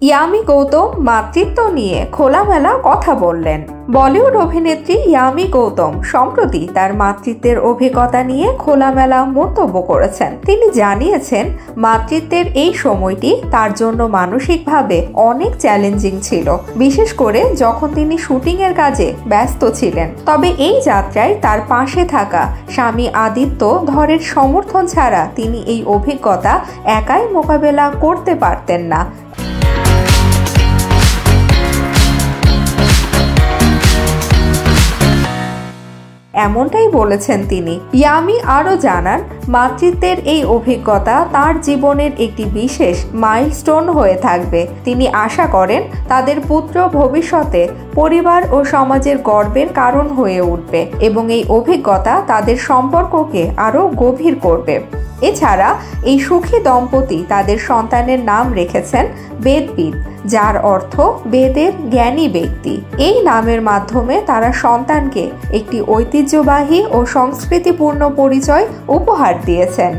Yummy Gautam মাতৃত্ব নিয়ে খোলামেলা কথা বললেন। বলিউড অভিনেত্রী ইয়ামি গৌতম সম্প্রতি তার মাতৃত্বের অভিজ্ঞতা নিয়ে খোলামেলা মন্তব্য করেছেন। তিনি জানিয়েছেন, মাতৃত্বের এই সময়টি তার জন্য মানসিকভাবে অনেক চ্যালেঞ্জিং ছিল, বিশেষ করে যখন তিনি শুটিংয়ের কাজে ব্যস্ত ছিলেন। তবে এই যাত্রায় তার পাশে থাকা স্বামী আদিত্য ধরের সমর্থন ছাড়া তিনি এই অভিজ্ঞতা একাই মোকাবেলা করতে পারতেন না। এমনটাই বলেছেন তিনি। ইয়ামি আরও জানান, মাতৃত্বের এই অভিজ্ঞতা তার জীবনের একটি বিশেষ মাইলস্টোন হয়ে থাকবে। তিনি আশা করেন তাদের পুত্র ভবিষ্যতে পরিবার ও সমাজের গর্বের কারণ হয়ে উঠবে এবং এই অভিজ্ঞতা তাদের সম্পর্ককে আরও গভীর করবে। এছাড়া এই সুখী দম্পতি তাদের সন্তানের নাম রেখেছেন বেদবিদ, যার অর্থ বেদের জ্ঞানী ব্যক্তি। এই নামের মাধ্যমে তারা সন্তানকে একটি ঐতিহ্যবাহী ও সংস্কৃতিপূর্ণ পরিচয় উপহার দিয়েছেন।